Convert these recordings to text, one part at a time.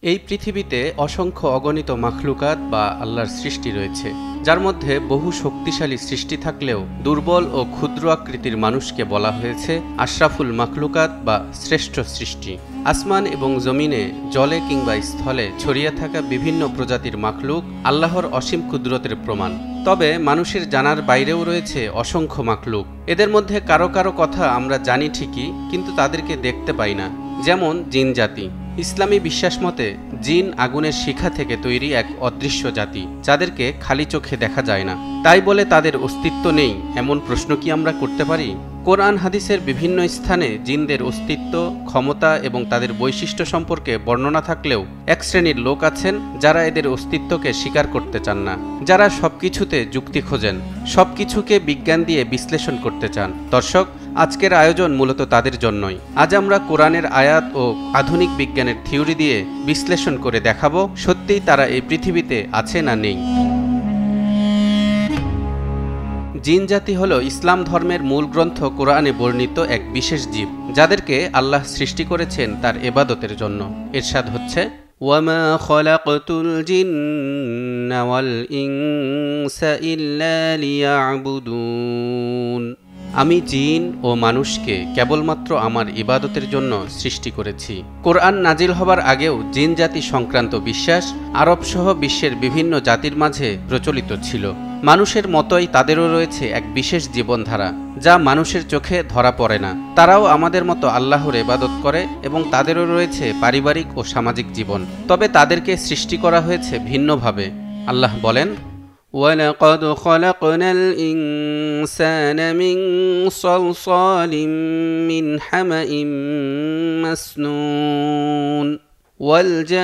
এই পৃথিবীতে অসংখ্য অগণিত মাখলুকাত বা আল্লাহর সৃষ্টি রয়েছে, যার মধ্যে বহু শক্তিশালী সৃষ্টি থাকলেও দুর্বল ও ক্ষুদ্র আকৃতির মানুষকে বলা হয়েছে আশরাফুল মাখলুকাত বা শ্রেষ্ঠ সৃষ্টি। আসমান এবং জমিনে, জলে কিংবা স্থলে ছড়িয়ে থাকা বিভিন্ন প্রজাতির মাখলুক আল্লাহর অসীম কুদরতের প্রমাণ। তবে মানুষের জানার বাইরেও রয়েছে অসংখ্য মাখলুক। এদের মধ্যে কারো কারো কথা আমরা জানি ঠিকই, কিন্তু তাদেরকে দেখতে পাই না। যেমন জিন জাতি। ইসলামী বিশ্বাস মতে জিন আগুনের শিখা থেকে তৈরি এক অদৃশ্য জাতি, যাদেরকে খালি চোখে দেখা যায় না। তাই বলে তাদের অস্তিত্ব নেই এমন প্রশ্ন কি আমরা করতে পারি? কোরআন হাদিসের বিভিন্ন স্থানে জিনদের অস্তিত্ব, ক্ষমতা এবং তাদের বৈশিষ্ট্য সম্পর্কে বর্ণনা থাকলেও এক শ্রেণীর লোক আছেন যারা এদের অস্তিত্বকে স্বীকার করতে চান না, যারা সবকিছুতে যুক্তি খোঁজেন, সবকিছুকে বিজ্ঞান দিয়ে বিশ্লেষণ করতে চান। দর্শক, আজকের আয়োজন মূলত তাদের জন্যই। আজ আমরা কোরআনের আয়াত ও আধুনিক বিজ্ঞানের থিওরি দিয়ে বিশ্লেষণ করে দেখাবো সত্যিই তারা এই পৃথিবীতে আছে না নেই। জিন জাতি হল ইসলাম ধর্মের মূল গ্রন্থ কোরআনে বর্ণিত এক বিশেষ জীব, যাদেরকে আল্লাহ সৃষ্টি করেছেন তার ইবাদতের জন্য। ইরশাদ হচ্ছে, ওয়ামা খলাকতুল জিন্না ওয়াল ইনসা ইল্লা লিয়াবুদুন। আমি জিন ও মানুষকে কেবলমাত্র আমার ইবাদতের জন্য সৃষ্টি করেছি। কোরআন নাজিল হবার আগেও জিন জাতি সংক্রান্ত বিশ্বাস আরব সহ বিশ্বের বিভিন্ন জাতির মাঝে প্রচলিত ছিল। মানুষের মতোই তাদেরও রয়েছে এক বিশেষ জীবনধারা, যা মানুষের চোখে ধরা পড়ে না। তারাও আমাদের মতো আল্লাহর ইবাদত করে এবং তাদেরও রয়েছে পারিবারিক ও সামাজিক জীবন। তবে তাদেরকে সৃষ্টি করা হয়েছে ভিন্নভাবে। আল্লাহ বলেন, وَلَقَدْ خَلَقْنَا الْإِنسَانَ مِنْ صَلْصَالٍ مِنْ حَمَإٍ مَسْنُونٍ وَالْجَانَّ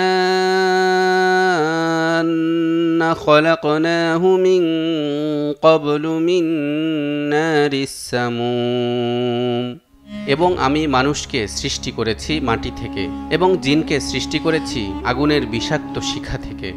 خَلَقْنَاهُ مِنْ قَبْلُ مِنْ نَارِ السَّمُومِ। এবং আমি মানুষকে সৃষ্টি করেছি মাটি থেকে এবং জিনকে সৃষ্টি করেছি আগুনের বিষাক্ত শিখা থেকে।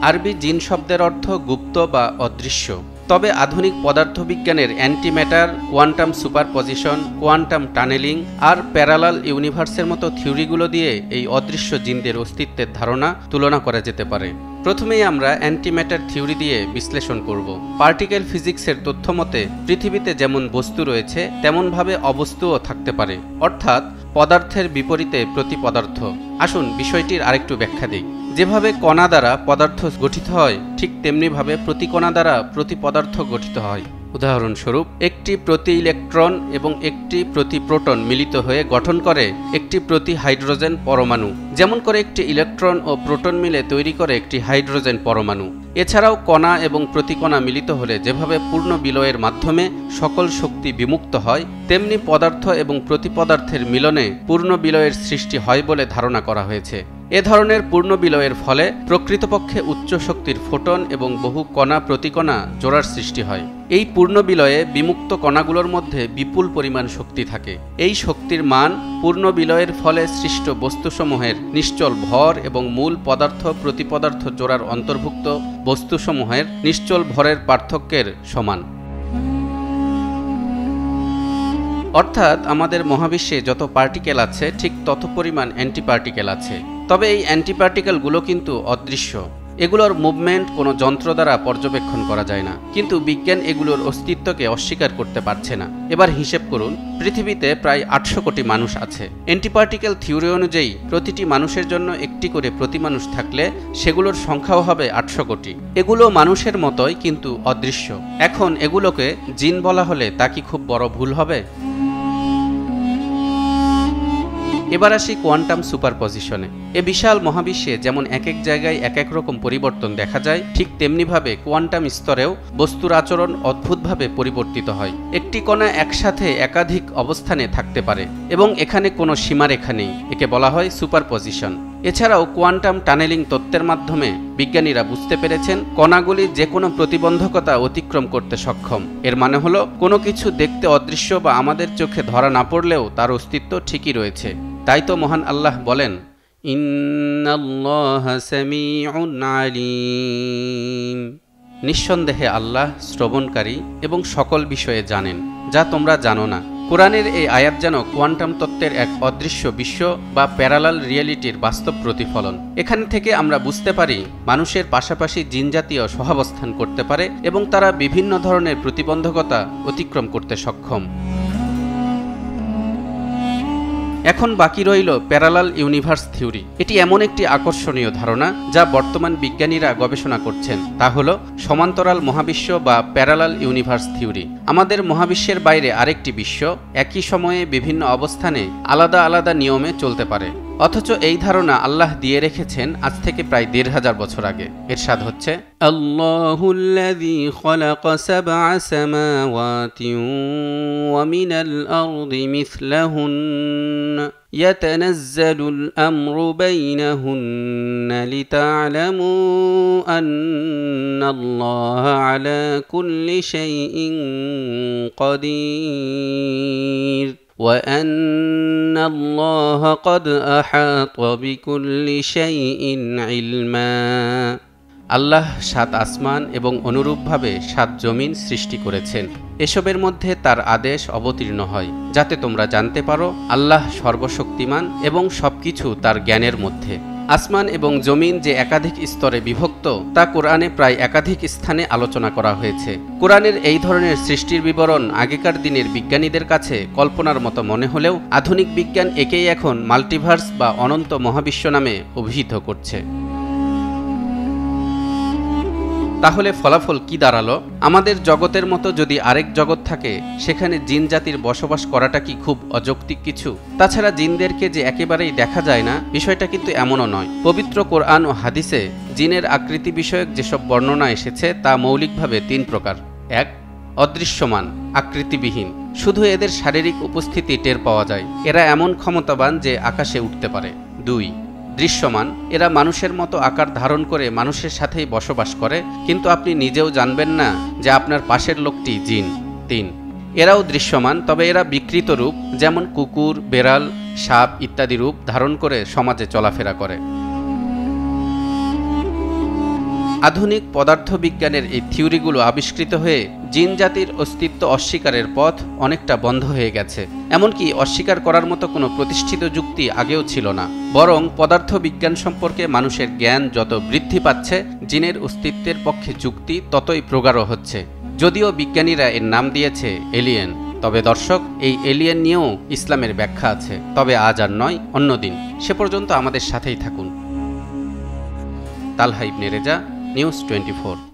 আরবি জিন শব্দের অর্থ গুপ্ত বা অদৃশ্য। তবে আধুনিক পদার্থবিজ্ঞানের antimatter, quantum superposition, quantum tunnelling আর প্যারালাল ইউনিভার্সের মতো থিওরিগুলো দিয়ে এই অদৃশ্য জিনদের অস্তিত্বের ধারণা তুলনা করা যেতে পারে। প্রথমেই আমরা অ্যান্টিম্যাটার থিওরি দিয়ে বিশ্লেষণ করব। পার্টিকেল ফিজিক্সের তথ্য মতে পৃথিবীতে যেমন বস্তু রয়েছে তেমনভাবে অবস্তুও থাকতে পারে, অর্থাৎ পদার্থের বিপরীতে প্রতিপদার্থ। আসুন বিষয়টির আরেকটু ব্যাখ্যা দিই। যেভাবে কণা দ্বারা পদার্থ গঠিত হয়, ঠিক তেমনিভাবে প্রতিকণা দ্বারা প্রতিপদার্থ গঠিত হয়। উদাহরণস্বরূপ, একটি প্রতি ইলেকট্রন এবং একটি প্রতি প্রোটন মিলিত হয়ে গঠন করে একটি প্রতি হাইড্রোজেন পরমাণু, যেমন করে একটি ইলেকট্রন ও প্রোটন মিলে তৈরি করে একটি হাইড্রোজেন পরমাণু। এছাড়াও কণা এবং প্রতিকণা মিলিত হলে যেভাবে পূর্ণ বিলয়ের মাধ্যমে সকল শক্তি বিমুক্ত হয়, তেমনি পদার্থ এবং প্রতিপদার্থের মিলনে পূর্ণ বিলয়ের সৃষ্টি হয় বলে ধারণা করা হয়েছে। এ ধরনের পূর্ণ বিলয়ের ফলে প্রকৃতপক্ষে উচ্চ শক্তির ফোটন এবং বহু কণা প্রতিকণা জোড়ার সৃষ্টি হয়। এই পূর্ণ বিলয়ে বিমুক্ত কণাগুলোর মধ্যে বিপুল পরিমাণ শক্তি থাকে। এই শক্তির মান পূর্ণ বিলয়ের ফলে সৃষ্ট বস্তুসমূহের নিশ্চল ভর এবং মূল পদার্থ প্রতিপদার্থ জোড়ার অন্তর্ভুক্ত বস্তুসমূহের নিশ্চল ভরের পার্থক্যের সমান। অর্থাৎ আমাদের মহাবিশ্বে যত পার্টিকেল আছে ঠিক তত পরিমাণ অ্যান্টিপার্টিকেল আছে। তবে এই অ্যান্টিপার্টিকেলগুলো কিন্তু অদৃশ্য। এগুলোর মুভমেন্ট কোনো যন্ত্র দ্বারা পর্যবেক্ষণ করা যায় না, কিন্তু বিজ্ঞান এগুলোর অস্তিত্বকে অস্বীকার করতে পারছে না। এবার হিসেব করুন, পৃথিবীতে প্রায় 800 কোটি মানুষ আছে। অ্যান্টিপার্টিকেল থিওরি অনুযায়ী প্রতিটি মানুষের জন্য একটি করে প্রতি মানুষ থাকলে সেগুলোর সংখ্যাও হবে 800 কোটি। এগুলো মানুষের মতোই কিন্তু অদৃশ্য। এখন এগুলোকে জিন বলা হলে তা কি খুব বড় ভুল হবে? এবার আসি কোয়ান্টাম সুপারপজিশনে। এ বিশাল মহাবিশ্বে যেমন এক এক জায়গায় এক এক রকম পরিবর্তন দেখা যায়, ঠিক তেমনিভাবে কোয়ান্টাম স্তরেও বস্তুর আচরণ অদ্ভুতভাবে পরিবর্তিত হয়। একটি কণা একসাথে একাধিক অবস্থানে থাকতে পারে এবং এখানে কোনো সীমারেখা নেই। একে বলা হয় সুপারপজিশন। এছাড়াও কোয়ান্টাম টানেলিং তত্ত্বের মাধ্যমে বিজ্ঞানীরা বুঝতে পেরেছেন কণাগুলি যে কোনো প্রতিবন্ধকতা অতিক্রম করতে সক্ষম। এর মানে হলো কোনো কিছু দেখতে অদৃশ্য বা আমাদের চোখে ধরা না পড়লেও তার অস্তিত্ব ঠিকই রয়েছে। তাই তো মহান আল্লাহ বলেন, ইন্নাল্লাহা সামিউন আলীম। নিঃসন্দেহে আল্লাহ শ্রবণকারী এবং সকল বিষয়ে জানেন, যা তোমরা জানো না। কোরআনের এই আয়াত যেন কোয়ান্টাম তত্ত্বের এক অদৃশ্য বিশ্ব বা প্যারালাল রিয়েলিটির বাস্তব প্রতিফলন। এখান থেকে আমরা বুঝতে পারি মানুষের পাশাপাশি জিনজাতীয় সহাবস্থান করতে পারে এবং তারা বিভিন্ন ধরনের প্রতিবন্ধকতা অতিক্রম করতে সক্ষম। এখন বাকি রইল প্যারালাল ইউনিভার্স থিওরি। এটি এমন একটি আকর্ষণীয় ধারণা যা বর্তমান বিজ্ঞানীরা গবেষণা করছেন। তা হল সমান্তরাল মহাবিশ্ব বা প্যারালাল ইউনিভার্স থিওরি। আমাদের মহাবিশ্বের বাইরে আরেকটি বিশ্ব একই সময়ে বিভিন্ন অবস্থানে আলাদা আলাদা নিয়মে চলতে পারে, অথচ এই ধারণা আল্লাহ দিয়ে রেখেছেন আজ থেকে প্রায় ১৫০০ বছর আগে। ইরশাদ হচ্ছে, আল্লাহুল্লাযী খালাকা সাবআ সামাওয়াতিন ওয়া মিনাল আরদি মিসলাহুন্না ইয়াতানাজ্জালুল আমরু বাইনাহুন্না লিতা'লামু আন্নাল্লাহা আলা কুল্লি শাইইন কাদির وأن الله قد أحاط بكل شيء علما। আল্লাহ ৭ আসমান এবং অনুরূপভাবে ৭ জমিন সৃষ্টি করেছেন। এসবের মধ্যে তার আদেশ অবতীর্ণ হয় যাতে তোমরা জানতে পারো আল্লাহ সর্বশক্তিমান এবং সবকিছু তার জ্ঞানের মধ্যে। আসমান এবং জমিন যে একাধিক স্তরে বিভক্ত তা কোরআনে প্রায় একাধিক স্থানে আলোচনা করা হয়েছে। কোরআনের এই ধরনের সৃষ্টির বিবরণ আগেকার দিনের বিজ্ঞানীদের কাছে কল্পনার মতো মনে হলেও আধুনিক বিজ্ঞান একেই এখন মাল্টিভার্স বা অনন্ত মহাবিশ্ব নামে অভিহিত করছে। তাহলে ফলাফল কি দাঁড়ালো? আমাদের জগতের মতো যদি আরেক জগৎ থাকে সেখানে জিন জাতির বসবাস করাটা কি খুব অযৌক্তিক কিছু? তাছাড়া জিনদেরকে যে একেবারেই দেখা যায় না বিষয়টা কিন্তু এমনও নয়। পবিত্র কোরআন ও হাদিসে জিনের আকৃতি বিষয়ক যেসব বর্ণনা এসেছে তা মৌলিকভাবে ৩ প্রকার। ১. অদৃশ্যমান, আকৃতিবিহীন, শুধু এদের শারীরিক উপস্থিতি টের পাওয়া যায়। এরা এমন ক্ষমতাবান যে আকাশে উঠতে পারে। ২. দৃশ্যমান, এরা মানুষের মতো আকার ধারণ করে মানুষের সাথেই বসবাস করে, কিন্তু আপনি নিজেও জানবেন না যে আপনার পাশের লোকটি জিন। ৩. এরাও দৃশ্যমান, তবে এরা বিকৃত রূপ, যেমন কুকুর, বেড়াল, সাপ ইত্যাদি রূপ ধারণ করে সমাজে চলাফেরা করে। আধুনিক পদার্থবিজ্ঞানের এই থিওরিগুলো আবিষ্কৃত হয়ে জিন জাতির অস্তিত্ব অস্বীকারের পথ অনেকটা বন্ধ হয়ে গেছে। এমনকি অস্বীকার করার মতো কোনো প্রতিষ্ঠিত যুক্তি আগেও ছিল না। বরং পদার্থবিজ্ঞান সম্পর্কে মানুষের জ্ঞান যত বৃদ্ধি পাচ্ছে জিনের অস্তিত্বের পক্ষে যুক্তি ততই প্রগাঢ় হচ্ছে। যদিও বিজ্ঞানীরা এর নাম দিয়েছে এলিয়েন, তবে দর্শক, এই এলিয়েন নিয়েও ইসলামের ব্যাখ্যা আছে। তবে আজ আর নয়, অন্যদিন। সে পর্যন্ত আমাদের সাথেই থাকুন। তালহা ইবনে রেজা, নিউজ 24।